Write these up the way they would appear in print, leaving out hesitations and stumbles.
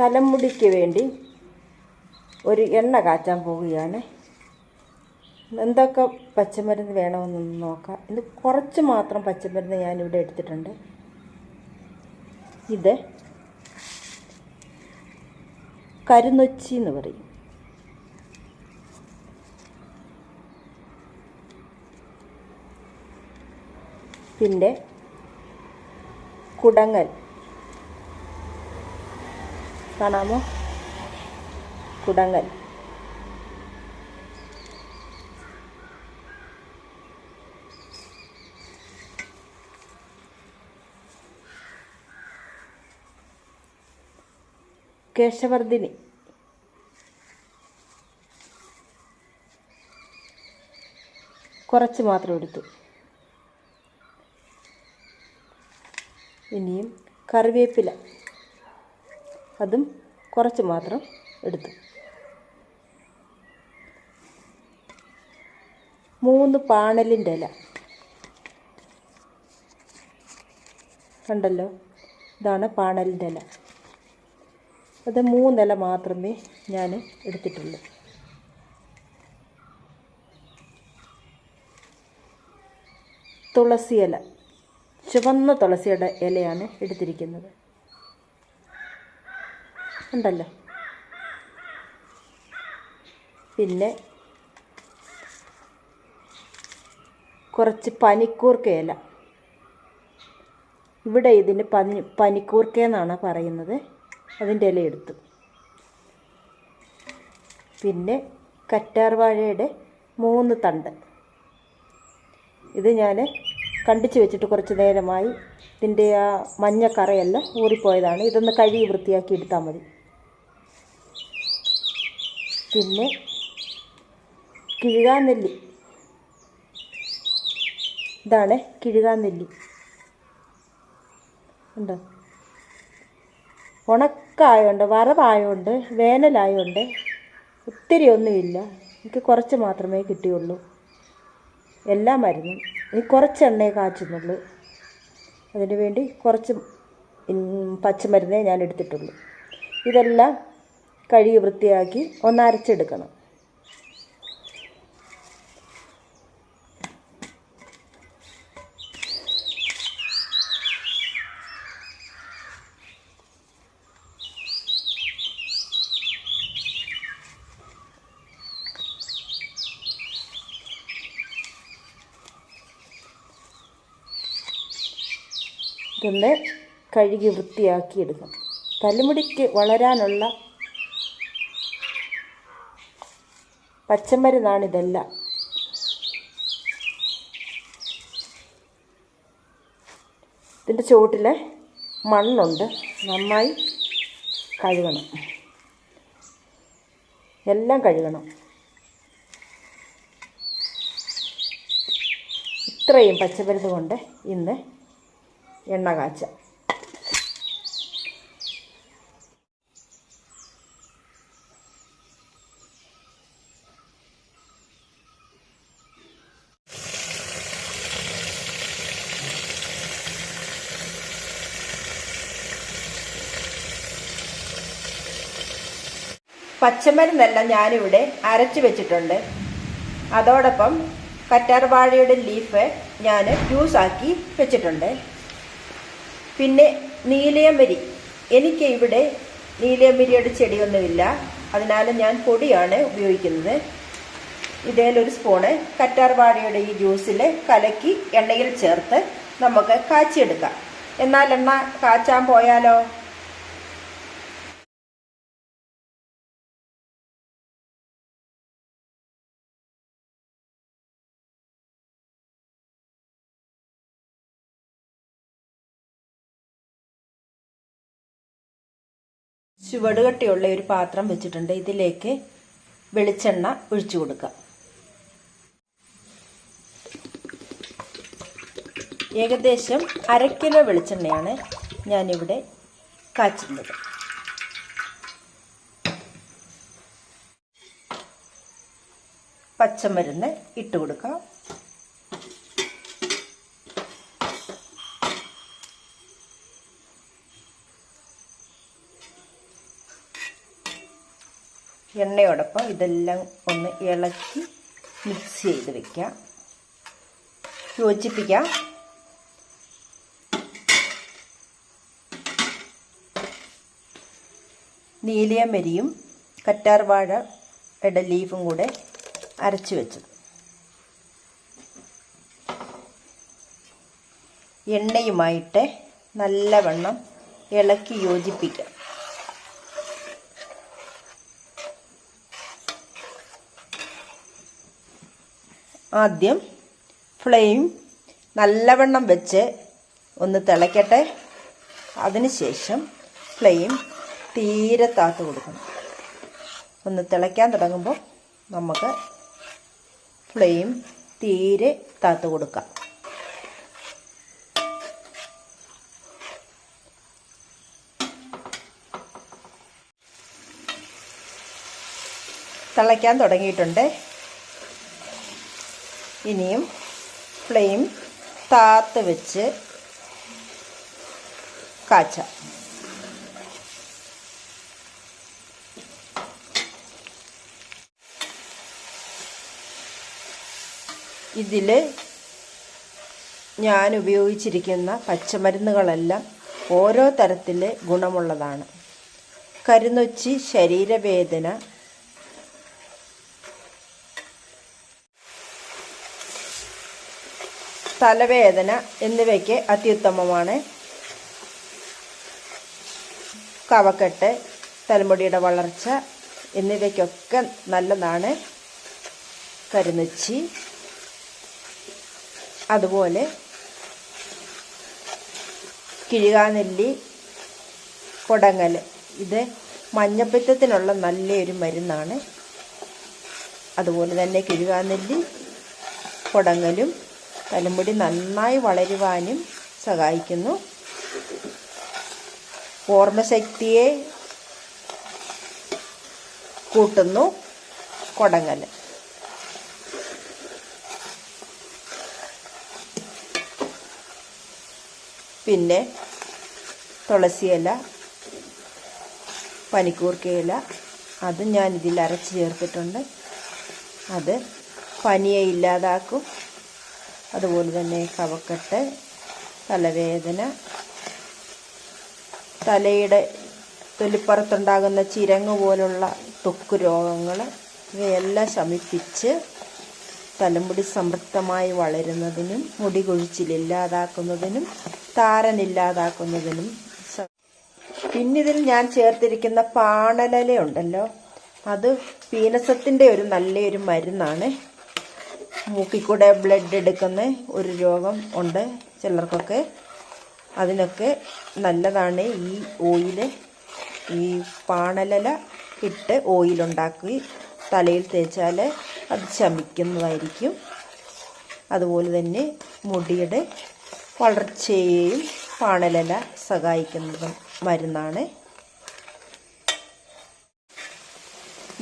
തലമുടിക്ക് വേണ്ടി ഒരു എണ്ണ കാച്ചാൻ പോവുകയാണ്. എന്തൊക്കെ പച്ചമരുന്ന് വേണമെന്നൊന്ന് നോക്കാം. ഇത് കുറച്ച് മാത്രം പച്ചമരുന്ന് ഞാനിവിടെ എടുത്തിട്ടുണ്ട്. ഇത് കരുനൊച്ചി എന്ന് പറയും. പിന്നെ കുടങ്ങൽ കാണാമോ? കുടങ്ങൽ. കേശവർദ്ധിനി. കുറച്ച് മാത്രം എടുത്തു. ഇനിയും കറിവേപ്പില, അതും കുറച്ച് മാത്രം എടുത്തു. 3 പാണലിൻ്റെ ഇല കണ്ടല്ലോ, ഇതാണ് പാണലിൻ്റെ ഇല. അത് 3 ഇല മാത്രമേ ഞാൻ എടുത്തിട്ടുള്ളൂ. തുളസി ഇല, ചുവന്ന തുളസിയുടെ ഇലയാണ് എടുത്തിരിക്കുന്നത്. ഉണ്ടല്ലോ. പിന്നെ കുറച്ച് പനിക്കൂർക്ക ഇല. ഇവിടെ ഇതിന് പനിക്കൂർക്ക എന്നാണ് പറയുന്നത്. അതിൻ്റെ ഇല എടുത്തു. പിന്നെ കറ്റാർവാഴയുടെ 3 തണ്ട്. ഇത് ഞാൻ കണ്ടിച്ച് വെച്ചിട്ട് കുറച്ച് നേരമായി. ഇതിൻ്റെ ആ മഞ്ഞ കറയെല്ലാം ഊറിപ്പോയതാണ്. ഇതൊന്ന് കഴുകി വൃത്തിയാക്കി എടുത്താൽ മതി. പിന്നെ കിഴുകാനെല്ലി. ഇതാണ് കിഴുകാനെല്ലി. ഉണ്ടോ? ഉണക്കായതുകൊണ്ട്, വറവായതുകൊണ്ട്, വേനലായതുകൊണ്ട് ഒത്തിരി ഒന്നുമില്ല. എനിക്ക് കുറച്ച് മാത്രമേ കിട്ടിയുള്ളൂ. എല്ലാ മരുന്നും ഇനി കുറച്ച് എണ്ണയെ കാച്ചുന്നുള്ളൂ. അതിനു വേണ്ടി കുറച്ച് പച്ചമരുന്നേ ഞാൻ എടുത്തിട്ടുള്ളൂ. ഇതെല്ലാം കഴുകി വൃത്തിയാക്കി ഒന്ന് അരച്ചെടുക്കണം. ഇതൊന്ന് കഴുകി വൃത്തിയാക്കിയെടുക്കണം. തലമുടിക്ക് വളരാനുള്ള പച്ചമരുന്നാണിതെല്ലാം. ഇതിൻ്റെ ചുവട്ടിൽ മണ്ണുണ്ട്, നന്നായി കഴുകണം. എല്ലാം കഴുകണം. ഇത്രയും പച്ചമരുന്ന് കൊണ്ട് ഇന്ന് എണ്ണ കാച്ചാം. പച്ചമരുന്നെല്ലാം ഞാനിവിടെ അരച്ച് വെച്ചിട്ടുണ്ട്. അതോടൊപ്പം കറ്റാർവാഴയുടെ ലീഫ് ഞാൻ ജ്യൂസാക്കി വെച്ചിട്ടുണ്ട്. പിന്നെ നീലയമരി. എനിക്ക് ഇവിടെ നീലയമരിയുടെ ചെടിയൊന്നുമില്ല, അതിനാൽ ഞാൻ പൊടിയാണ് ഉപയോഗിക്കുന്നത്. ഇതിലൊരു സ്പൂണ് കറ്റാർവാഴയുടെ ഈ ജ്യൂസിൽ കലക്കി എണ്ണയിൽ ചേർത്ത് നമുക്ക് കാച്ചിയെടുക്കാം. എന്നാൽ എണ്ണ കാച്ചാൻ പോയാലോ? ചുവടുകട്ടിയുള്ള ഒരു പാത്രം വെച്ചിട്ടുണ്ട്. ഇതിലേക്ക് വെളിച്ചെണ്ണ ഒഴിച്ചു കൊടുക്കാം. ഏകദേശം 1/2 കിലോ വെളിച്ചെണ്ണയാണ് ഞാനിവിടെ കാച്ചുന്നത്. പച്ചമരുന്ന് ഇട്ട് കൊടുക്കാം. എണ്ണയോടൊപ്പം ഇതെല്ലാം ഒന്ന് ഇളക്കി മിക്സ് ചെയ്ത് വയ്ക്കാം, യോജിപ്പിക്കാം. നീലിയമരിയും കറ്റാർ വാഴയുടെ ലീഫും കൂടെ അരച്ച് വെച്ചത്, എണ്ണയുമായിട്ട് നല്ലവണ്ണം ഇളക്കി യോജിപ്പിക്കാം. ആദ്യം ഫ്ലെയിം നല്ലവണ്ണം വെച്ച് ഒന്ന് തിളയ്ക്കട്ടെ. അതിനുശേഷം ഫ്ലെയിം തീരെ താത്ത് കൊടുക്കണം. ഒന്ന് തിളയ്ക്കാൻ തുടങ്ങുമ്പോൾ നമുക്ക് ഫ്ലെയിം തീരെ താത്ത് കൊടുക്കാം. തിളയ്ക്കാൻ തുടങ്ങിയിട്ടുണ്ട്. ഇനിയും ഫ്ലെയിം താത്ത് വെച്ച് കാച്ചാം. ഇതിൽ ഞാൻ ഉപയോഗിച്ചിരിക്കുന്ന പച്ചമരുന്നുകളെല്ലാം ഓരോ തരത്തിൽ ഗുണമുള്ളതാണ്. കരുനൊച്ചി, ശരീരവേദന, തലവേദന എന്നിവയ്ക്ക് അത്യുത്തമമാണ്. കഫക്കെട്ട്, തലമുടിയുടെ വളർച്ച എന്നിവയ്ക്കൊക്കെ നല്ലതാണ് കരുനൊച്ചി. അതുപോലെ കിഴുകാനെല്ലി, കൊടങ്ങൽ, ഇത് മഞ്ഞപ്പിത്തത്തിനുള്ള നല്ലൊരു മരുന്നാണ്. അതുപോലെ തന്നെ കിഴുകാനെല്ലി, കൊടങ്ങലും തലമുടി നന്നായി വളരുവാനും സഹായിക്കുന്നു. ഓർമ്മശക്തിയെ കൂട്ടുന്നു കൊടങ്ങൽ. പിന്നെ തുളസിയില, പനിക്കൂർക്കയില, അത് ഞാൻ ഇതിൽ അരച്ച് ചേർത്തിട്ടുണ്ട്. അത് പനിയെ ഇല്ലാതാക്കും. അതുപോലെ തന്നെ കഫക്കെട്ട്, തലവേദന, തലയുടെ തൊലിപ്പുറത്തുണ്ടാകുന്ന ചിരങ്ങ് പോലുള്ള ത്വക്ക് രോഗങ്ങൾ ഇവയെല്ലാം ശമിപ്പിച്ച് തലമുടി സമൃദ്ധമായി വളരുന്നതിനും മുടി കൊഴിച്ചിലില്ലാതാക്കുന്നതിനും താരനില്ലാതാക്കുന്നതിനും. പിന്നിതിൽ ഞാൻ ചേർത്തിരിക്കുന്ന പാണലില ഉണ്ടല്ലോ, അത് പീനസത്തിൻ്റെ ഒരു നല്ലൊരു മരുന്നാണ്. മൂക്കിൽ കൂടെ ബ്ലഡ് എടുക്കുന്ന ഒരു രോഗം ഉണ്ട് ചിലർക്കൊക്കെ, അതിനൊക്കെ നല്ലതാണ് ഈ ഓയിൽ. ഈ പാണലില ഇട്ട് ഓയിലുണ്ടാക്കി തലയിൽ തേച്ചാൽ അത് ശമിക്കുന്നതായിരിക്കും. അതുപോലെ തന്നെ മുടിയുടെ വളർച്ചയെയും പാണലില സഹായിക്കുന്ന മരുന്നാണ്.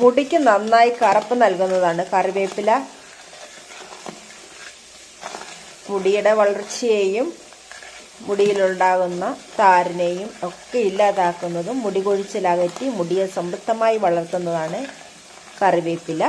മുടിക്ക് നന്നായി കറുപ്പ് നൽകുന്നതാണ് കറിവേപ്പില. മുടിയുടെ വളർച്ചയെയും മുടിയിലുണ്ടാകുന്ന താരനെയും ഒക്കെ ഇല്ലാതാക്കുന്നതും മുടി കൊഴിച്ചിലകറ്റി മുടിയെ സമൃദ്ധമായി വളർത്തുന്നതാണ് കറിവേപ്പില.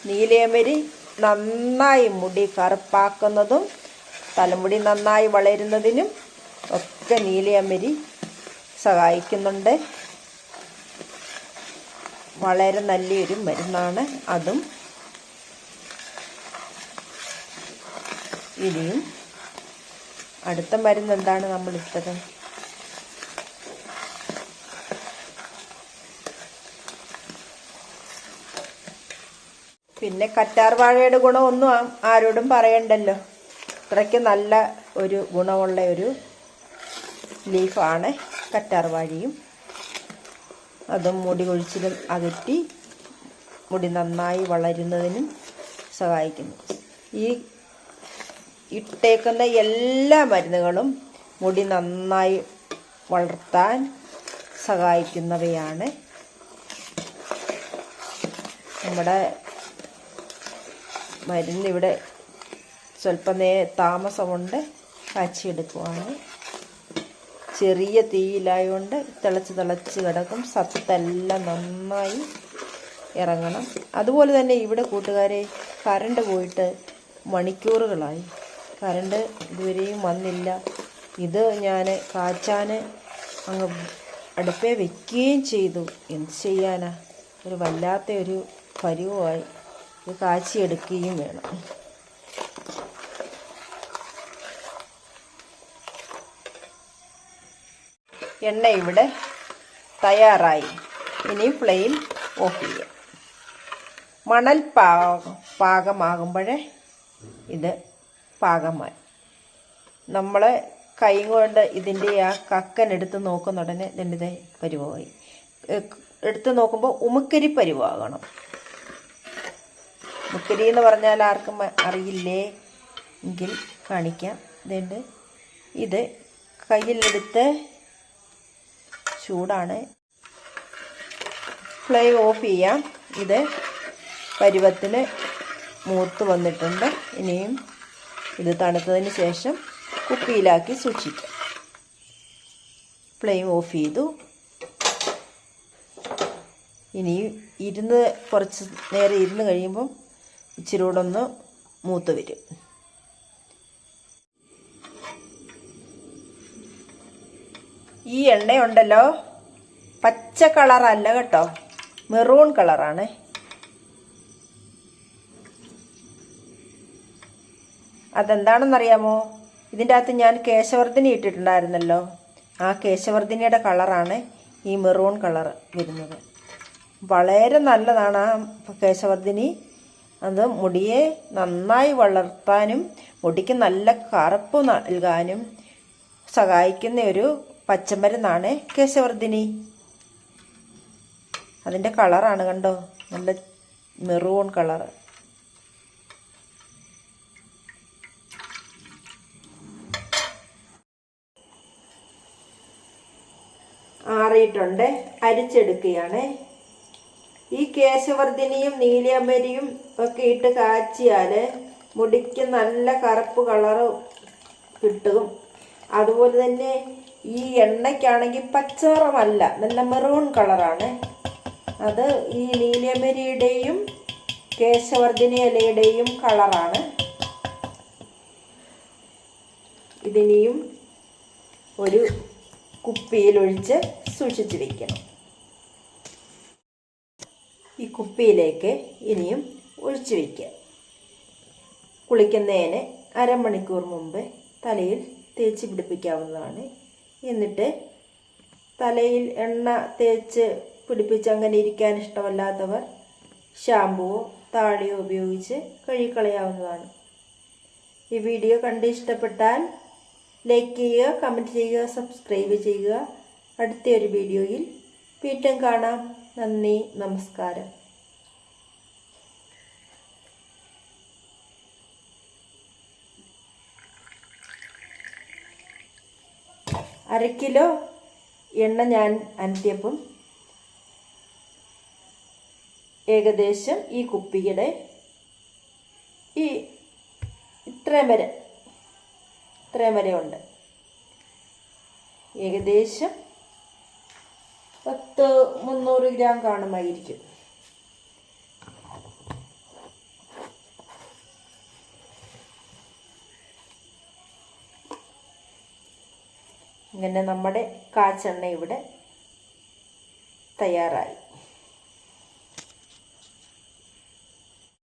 നീലയമരി നന്നായി മുടി കറുപ്പാക്കുന്നതും തലമുടി നന്നായി വളരുന്നതിനും ഒക്കെ നീലയമരി സഹായിക്കുന്നുണ്ട്. വളരെ നല്ലൊരു മരുന്നാണ് അതും. ഇനിയും അടുത്ത മരുന്ന് എന്താണ് നമ്മളിട്ടത്? പിന്നെ കറ്റാർ വാഴയുടെ ഗുണമൊന്നും ആരോടും പറയണ്ടല്ലോ. അത്രയ്ക്ക് നല്ല ഒരു ഗുണമുള്ള ഒരു ലീഫാണ് കറ്റാർ വാഴയും. അതും മുടി കൊഴിച്ചിലും അകറ്റി മുടി നന്നായി വളരുന്നതിനും സഹായിക്കുന്നു. ഈ ഇട്ടേക്കുന്ന എല്ലാ മരുന്നുകളും മുടി നന്നായി വളർത്താൻ സഹായിക്കുന്നവയാണ്. നമ്മുടെ മരുന്നിവിടെ സ്വല്പം താമസമുണ്ട്, കാച്ചിയെടുക്കുവാണ്. ചെറിയ തീയിലായതുകൊണ്ട് തിളച്ച് കിടക്കും. സത്തെല്ലാം നന്നായി ഇറങ്ങണം. അതുപോലെ തന്നെ ഇവിടെ കൂട്ടുകാരെ കറണ്ട് പോയിട്ട് മണിക്കൂറുകളായി. കറണ്ട് ഇതുവരെയും വന്നില്ല. ഇത് ഞാൻ കാച്ചാൻ അങ്ങ് അടുപ്പേ വെക്കുകയും ചെയ്തു. എന്ത് ചെയ്യാനാ, ഒരു വല്ലാത്ത ഒരു പരുവമായി. ഇത് കാച്ചിയെടുക്കുകയും വേണം. എണ്ണ ഇവിടെ തയ്യാറായി. ഇനി ഫ്ലെയിം ഓഫ് ചെയ്യാം. മണൽ പാകമാകുമ്പോഴേ ഇത് പാകമായി. നമ്മൾ കൈ കൊണ്ട് ഇതിൻ്റെ ആ കക്കൻ എടുത്ത് നോക്കുന്ന ഉടനെ ഇതിൻ്റെ പരുവമായി. എടുത്ത് നോക്കുമ്പോൾ ഉമുക്കരി പരുവാകണം. ഉമുക്കരി എന്ന് പറഞ്ഞാൽ ആർക്കും അറിയില്ലേ എങ്കിൽ കാണിക്കാം. ഇതുണ്ട്. ഇത് കയ്യിലെടുത്ത് ചൂടാണ്. ഫ്ലെയിം ഓഫ് ചെയ്യാം. ഇത് പരുവത്തിന് മൂത്ത് വന്നിട്ടുണ്ട്. ഇനിയും ഇത് തണുത്തതിന് ശേഷം കുപ്പിയിലാക്കി സൂക്ഷിക്കാം. ഫ്ലെയിം ഓഫ് ചെയ്തു. ഇനി കുറച്ച് നേരം ഇരുന്ന് കഴിയുമ്പം ഇച്ചിരി കൂടെ ഒന്ന് മൂത്ത് വരും. ഈ എണ്ണയുണ്ടല്ലോ പച്ച കളറല്ല കേട്ടോ, മെറൂൺ കളറാണ്. അതെന്താണെന്നറിയാമോ? ഇതിൻ്റെ അകത്ത് ഞാൻ കേശവർദ്ധിനി ഇട്ടിട്ടുണ്ടായിരുന്നല്ലോ. ആ കേശവർദ്ധിനിയുടെ കളറാണ് ഈ മെറൂൺ കളർ വരുന്നത്. വളരെ നല്ലതാണ് ആ കേശവർദ്ധിനി. അത് മുടിയെ നന്നായി വളർത്താനും മുടിക്ക് നല്ല കറുപ്പ് നൽകാനും സഹായിക്കുന്ന ഒരു പച്ചമരുന്നാണ് കേശവർദ്ധിനി. അതിൻ്റെ കളറാണ് കണ്ടോ, നല്ല മെറൂൺ കളറ്. ആറിയിട്ടുണ്ട്. അരിച്ചെടുക്കുകയാണ്. ഈ കേശവർദ്ധിനിയും നീലിയമരിയും ഒക്കെ ഇട്ട് കാച്ചിയാൽ മുടിക്ക് നല്ല കറുപ്പ് കളറ് കിട്ടും. അതുപോലെ തന്നെ ഈ എണ്ണയ്ക്കാണെങ്കിൽ പച്ച നിറമല്ല, നല്ല മെറൂൺ കളറാണ്. അത് ഈ നീലിയമരിയുടെയും കേശവർദ്ധിനി ഇലയുടെയും കളറാണ്. ഇതിനെയും ഒരു കുപ്പിയിലൊഴിച്ച് സൂക്ഷിച്ച് വയ്ക്കണം. ഈ കുപ്പിയിലേക്ക് ഇനിയും ഒഴിച്ച് വയ്ക്കുക. കുളിക്കുന്നതിന് അരമണിക്കൂർ മുമ്പ് തലയിൽ തേച്ച് പിടിപ്പിക്കാവുന്നതാണ്. എന്നിട്ട് തലയിൽ എണ്ണ തേച്ച് പിടിപ്പിച്ച് അങ്ങനെ ഇരിക്കാൻ ഇഷ്ടമല്ലാത്തവർ ഷാമ്പുവോ താളിയോ ഉപയോഗിച്ച് കഴുകിക്കളയാവുന്നതാണ്. ഈ വീഡിയോ കണ്ട് ഇഷ്ടപ്പെട്ടാൽ ലൈക്ക് ചെയ്യുക, കമൻറ്റ് ചെയ്യുക, സബ്സ്ക്രൈബ് ചെയ്യുക. അടുത്തൊരു വീഡിയോയിൽ വീണ്ടും കാണാം. നന്ദി, നമസ്കാരം. അരക്കിലോ എണ്ണ ഞാൻ അനത്തിയപ്പം ഏകദേശം ഈ കുപ്പിയുടെ ഈ ഇത്രയും വരെ ഉണ്ട്. ഏകദേശം 300 ഗ്രാം കാണുമായിരിക്കും. ഇങ്ങനെ നമ്മുടെ കാച്ചെണ്ണ ഇവിടെ തയ്യാറായി.